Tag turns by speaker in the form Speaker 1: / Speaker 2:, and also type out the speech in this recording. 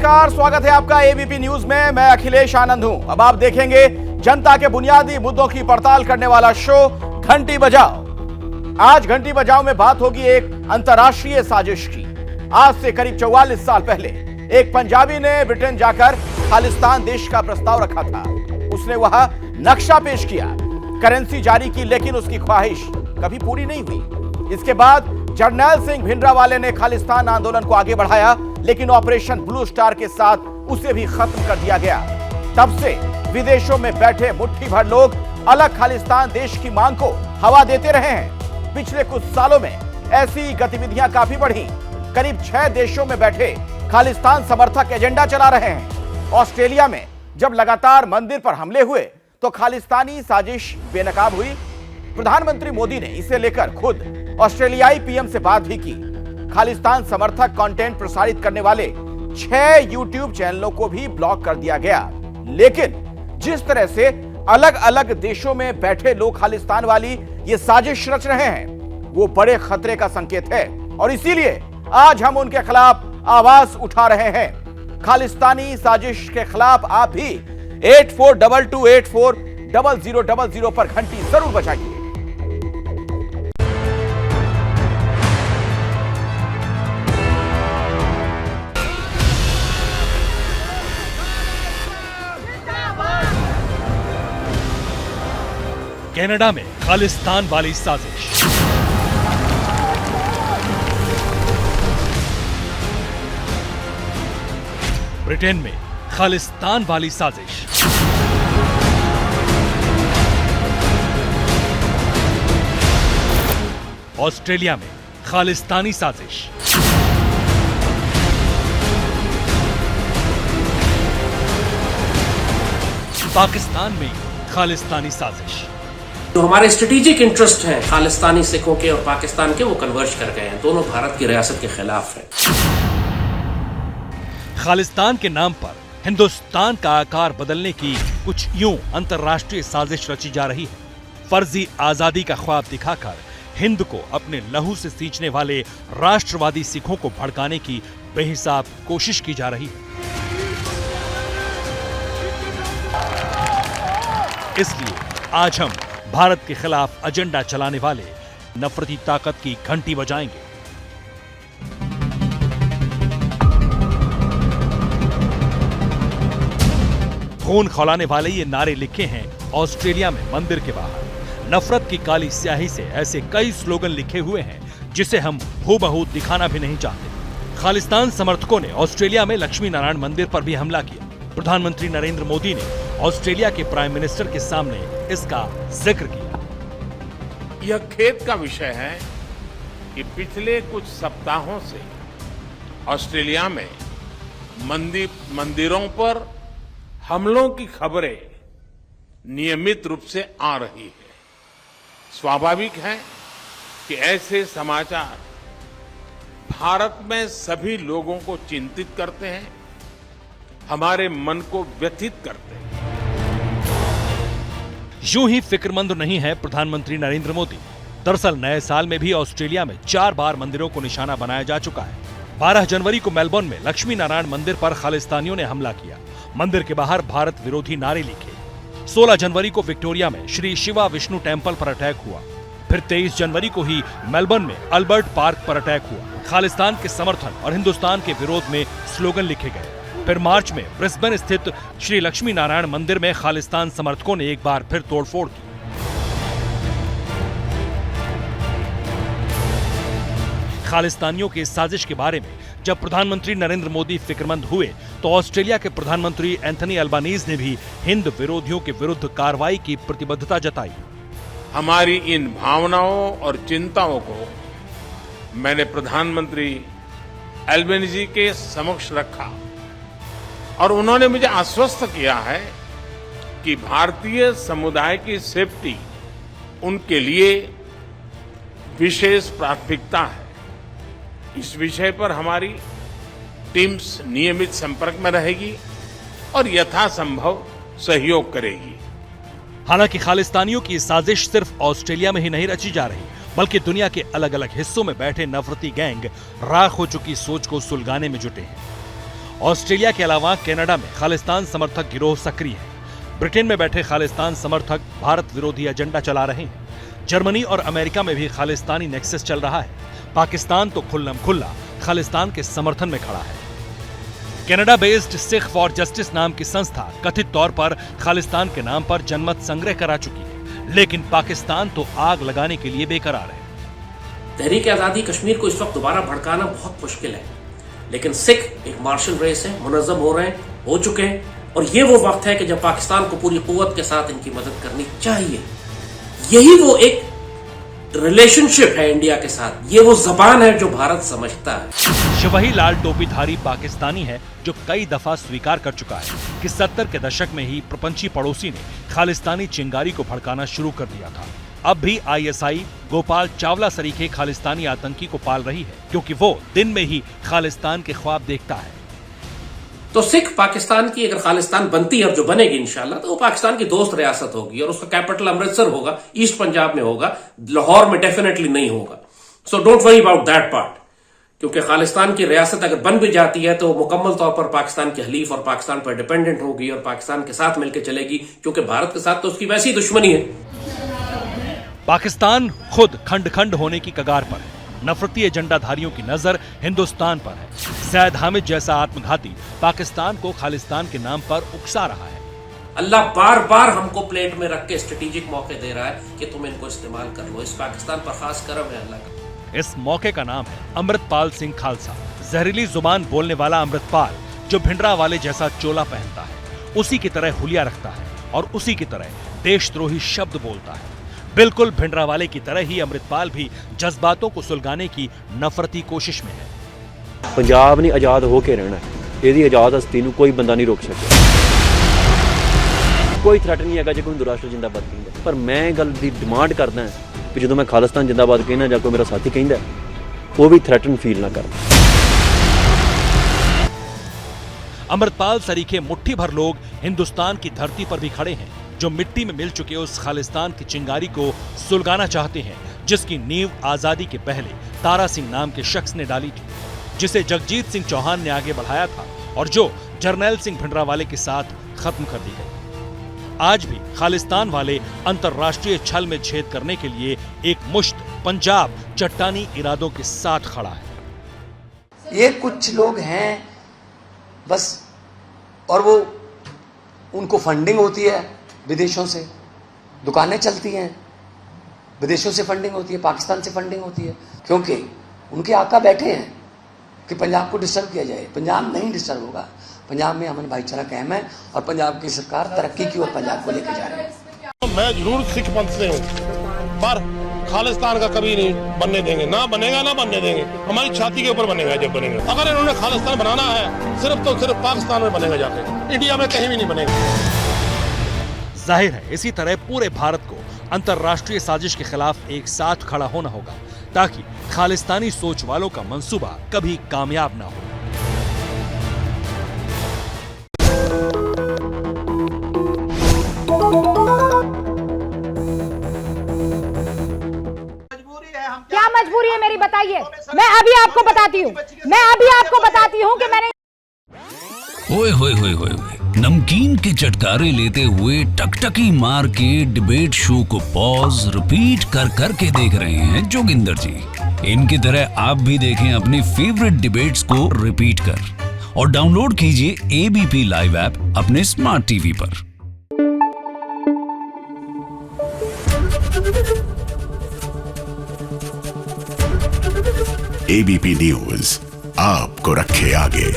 Speaker 1: नमस्कार, स्वागत है आपका एबीपी न्यूज में। मैं अखिलेश आनंद हूं। अब आप देखेंगे जनता के बुनियादी मुद्दों की पड़ताल करने वाला शो घंटी बजाओ। आज घंटी बजाओ में बात होगी एक अंतर्राष्ट्रीय साजिश की। आज से करीब 44 साल पहले एक पंजाबी ने ब्रिटेन जाकर खालिस्तान देश का प्रस्ताव रखा था। उसने वहां नक्शा पेश किया, करेंसी जारी की, लेकिन उसकी ख्वाहिश कभी पूरी नहीं हुई। इसके बाद जर्नैल सिंह भिंडरावाले ने खालिस्तान आंदोलन को आगे बढ़ाया, लेकिन ऑपरेशन ब्लू स्टार के साथ उसे भी खत्म कर दिया गया। तब से विदेशों में बैठे मुट्ठी भर लोग अलग खालिस्तान देश की मांग को हवा देते रहे हैं। पिछले कुछ सालों में ऐसी गतिविधियां काफी बढ़ी। करीब 6 देशों में बैठे खालिस्तान समर्थक एजेंडा चला रहे हैं। ऑस्ट्रेलिया में जब लगातार मंदिर पर हमले हुए तो खालिस्तानी साजिश बेनकाब हुई। प्रधानमंत्री मोदी ने इसे लेकर खुद ऑस्ट्रेलियाई पीएम से बात भी की। खालिस्तान समर्थक कंटेंट प्रसारित करने वाले 6 यूट्यूब चैनलों को भी ब्लॉक कर दिया गया। लेकिन जिस तरह से अलग अलग देशों में बैठे लोग खालिस्तान वाली ये साजिश रच रहे हैं, वो बड़े खतरे का संकेत है और इसीलिए आज हम उनके खिलाफ आवाज उठा रहे हैं। खालिस्तानी साजिश के खिलाफ आप भी 8422840000 पर घंटी जरूर बजाइए।
Speaker 2: कनाडा में खालिस्तान वाली साजिश। ब्रिटेन में खालिस्तान वाली साजिश। ऑस्ट्रेलिया में खालिस्तानी साजिश। पाकिस्तान में खालिस्तानी साजिश।
Speaker 3: जो हमारे स्ट्रेटेजिक इंटरेस्ट हैं खालिस्तानी सिखों के और पाकिस्तान के, वो कन्वर्ज कर गए हैं। दोनों भारत की रियासत के खिलाफ हैं।
Speaker 2: खालिस्तान के नाम पर हिंदुस्तान का आकार बदलने की कुछ यूं अंतर्राष्ट्रीय साजिश रची जा रही है। फर्जी आजादी का ख्वाब दिखाकर हिंद को अपने लहू से सींचने वाले राष्ट्रवादी सिखों को भड़काने की बेहिसाब कोशिश की जा रही है। इसलिए आज हम भारत के खिलाफ एजेंडा चलाने वाले नफरती ताकत की घंटी बजाएंगे। खून खौलाने वाले ये नारे लिखे हैं ऑस्ट्रेलिया में मंदिर के बाहर। नफरत की काली स्याही से ऐसे कई स्लोगन लिखे हुए हैं जिसे हम हूबहू दिखाना भी नहीं चाहते। खालिस्तान समर्थकों ने ऑस्ट्रेलिया में लक्ष्मी नारायण मंदिर पर भी हमला किया। प्रधानमंत्री नरेंद्र मोदी ने ऑस्ट्रेलिया के प्राइम मिनिस्टर के सामने इसका जिक्र किया।
Speaker 4: यह खेद का विषय है कि पिछले कुछ सप्ताहों से ऑस्ट्रेलिया में मंदिरों पर हमलों की खबरें नियमित रूप से आ रही है। स्वाभाविक है कि ऐसे समाचार भारत में सभी लोगों को चिंतित करते हैं, हमारे मन को व्यथित करते हैं।
Speaker 2: यूं ही फिक्रमंद नहीं है प्रधानमंत्री नरेंद्र मोदी। दरअसल नए साल में भी ऑस्ट्रेलिया में 4 बार मंदिरों को निशाना बनाया जा चुका है। 12 जनवरी को मेलबोर्न में लक्ष्मी नारायण मंदिर पर खालिस्तानियों ने हमला किया। मंदिर के बाहर भारत विरोधी नारे लिखे। 16 जनवरी को विक्टोरिया में श्री शिवा विष्णु टेम्पल पर अटैक हुआ। फिर 23 जनवरी को ही मेलबोर्न में अल्बर्ट पार्क पर अटैक हुआ। खालिस्तान के समर्थन और हिंदुस्तान के विरोध में स्लोगन लिखे गए। फिर मार्च में ब्रिस्बेन स्थित श्री लक्ष्मी नारायण मंदिर में खालिस्तान समर्थकों ने एक बार फिर तोड़फोड़ की। खालिस्तानियों की साजिश के बारे में जब प्रधानमंत्री नरेंद्र मोदी फिक्रमंद हुए तो ऑस्ट्रेलिया के प्रधानमंत्री एंथनी अल्बानीज ने भी हिंद विरोधियों के विरुद्ध कार्रवाई की प्रतिबद्धता जताई।
Speaker 4: हमारी इन भावनाओं और चिंताओं को मैंने प्रधानमंत्री अल्बानीजी के समक्ष रखा और उन्होंने मुझे आश्वस्त किया है कि भारतीय समुदाय की सेफ्टी उनके लिए विशेष प्राथमिकता है। इस विषय पर हमारी टीम्स नियमित संपर्क में रहेगी और यथासंभव सहयोग करेगी।
Speaker 2: हालांकि खालिस्तानियों की साजिश सिर्फ ऑस्ट्रेलिया में ही नहीं रची जा रही, बल्कि दुनिया के अलग अलग हिस्सों में बैठे नफरती गैंग राख हो चुकी सोच को सुलगाने में जुटे हैं। ऑस्ट्रेलिया के अलावा कनाडा में खालिस्तान समर्थक गिरोह सक्रिय है। ब्रिटेन में बैठे खालिस्तान समर्थक भारत विरोधी एजेंडा चला रहे हैं। जर्मनी और अमेरिका में भी खालिस्तानी नेक्सस चल रहा है। पाकिस्तान तो खुल्लम खुल्ला खालिस्तान के समर्थन में खड़ा है। Canada based Sikh for justice नाम की संस्था कथित तौर पर खालिस्तान के नाम पर जनमत संग्रह करा चुकी है, लेकिन पाकिस्तान तो आग लगाने के लिए बेकरार है।
Speaker 3: तहरीक आजादी कश्मीर को इस वक्त दोबारा भड़काना बहुत मुश्किल है, लेकिन सिख एक मार्शल रेस है, मुनज़्ज़म हो रहे हैं, हो चुके हैं, और ये वो वक्त है कि जब पाकिस्तान को पूरी कुव्वत के साथ इनकी मदद करनी चाहिए। यही वो एक रिलेशनशिप है इंडिया के साथ, ये वो जबान है जो भारत समझता है।
Speaker 2: शिवही लाल टोपीधारी पाकिस्तानी है जो कई दफा स्वीकार कर चुका है कि 70 के दशक में ही प्रपंची पड़ोसी ने खालिस्तानी चिंगारी को भड़काना शुरू कर दिया था। अब भी आईएसआई गोपाल चावला सरीखे खालिस्तानी आतंकी को पाल रही है, क्योंकि वो दिन में ही खालिस्तान के ख्वाब देखता है।
Speaker 3: तो सिख पाकिस्तान की अगर खालिस्तान बनती है और जो बनेगी इंशाल्लाह, तो वो पाकिस्तान की दोस्त रियासत होगी और उसका कैपिटल अमृतसर होगा, ईस्ट पंजाब में होगा, लाहौर में डेफिनेटली नहीं होगा। So don't worry about that part, क्योंकि खालिस्तान की रियासत अगर बन भी जाती है तो वो मुकम्मल तौर पर पाकिस्तान के हलीफ और पाकिस्तान पर डिपेंडेंट होगी और पाकिस्तान के साथ मिलकर चलेगी, क्योंकि भारत के साथ तो उसकी वैसी दुश्मनी है।
Speaker 2: पाकिस्तान खुद खंड खंड होने की कगार पर है। नफरती एजेंडाधारियों की नजर हिंदुस्तान पर है। सैयद हामिद जैसा आत्मघाती पाकिस्तान को खालिस्तान के नाम पर उकसा रहा है।
Speaker 3: अल्लाह बार बार हमको प्लेट में रख के स्ट्रेटेजिक मौके दे रहा है कि तुम इनको इस्तेमाल कर लो। इस पाकिस्तान पर खास करम है अल्लाह का।
Speaker 2: इस मौके का नाम है अमृतपाल सिंह खालसा। जहरीली जुबान बोलने वाला अमृतपाल, जो भिंडरा वाले जैसा चोला पहनता है, उसी की तरह हुलिया रखता है और उसी की तरह देशद्रोही शब्द बोलता है। बिल्कुल भिंडरा वाले की तरह ही अमृतपाल भी जज्बातों को सुलगाने की नफरती कोशिश में है।
Speaker 5: पंजाब ने आजाद होके रहना है, ਇਹਦੀ आजाद हस्ती ਨੂੰ कोई बंदा नहीं रोक सके। कोई थ्रेट नहीं है जो कोई हिंदू राष्ट्र जिंदाबाद कहता, पर मैं गल दी डिमांड करदा कि जो मैं खालिस्तान जिंदाबाद कहना ਜਾਂ कोई मेरा साथी कहता वो भी थ्रेटन फील ना कर।
Speaker 2: अमृतपाल सरीखे मुट्ठी भर लोग हिंदुस्तान की धरती पर भी खड़े हैं जो मिट्टी में मिल चुके उस खालिस्तान की चिंगारी को सुलगाना चाहते हैं, जिसकी नींव आजादी के पहले तारा सिंह नाम के शख्स ने डाली थी, जिसे जगजीत सिंह चौहान ने आगे बढ़ाया था और जो जर्नैल सिंह भिंडरावाले के साथ खत्म कर दी गई। आज भी खालिस्तान वाले अंतर्राष्ट्रीय छल में छेद करने के लिए एक मुश्त पंजाब चट्टानी इरादों के साथ खड़ा है।
Speaker 6: ये कुछ लोग हैं बस, और वो उनको फंडिंग होती है विदेशों से, दुकानें चलती हैं, विदेशों से फंडिंग होती है, पाकिस्तान से फंडिंग होती है, क्योंकि उनके आका बैठे हैं कि पंजाब को डिस्टर्ब किया जाए। पंजाब नहीं डिस्टर्ब होगा। पंजाब में अमन भाईचारा कायम है और पंजाब की सरकार तरक्की की ओर पंजाब को लेकर जा रही है।
Speaker 7: मैं जरूर सिख पंथ से हूँ, पर खालिस्तान का कभी नहीं बनने देंगे, ना बनेगा ना बनने देंगे। हमारी छाती के ऊपर बनेगा जब बनेगा। अगर इन्होंने खालिस्तान बनाना है सिर्फ तो सिर्फ पाकिस्तान में बनेगा, जाके इंडिया में कहीं भी नहीं बनेगा।
Speaker 2: जाहिर है इसी तरह पूरे भारत को अंतर्राष्ट्रीय साजिश के खिलाफ एक साथ खड़ा होना होगा, ताकि खालिस्तानी सोच वालों का मंसूबा कभी कामयाब ना हो।
Speaker 8: क्या मजबूरी है मेरी, बताइए। मैं अभी आपको बताती हूँ कि मैंने
Speaker 9: ओए होए होए होए नमकीन के चटकारे लेते हुए टकटकी मार के डिबेट शो को पॉज रिपीट कर करके देख रहे हैं जोगिंदर जी। इनकी तरह आप भी देखें अपनी फेवरेट डिबेट्स को रिपीट कर और डाउनलोड कीजिए एबीपी लाइव ऐप अपने स्मार्ट टीवी पर।
Speaker 10: एबीपी न्यूज आपको रखे आगे।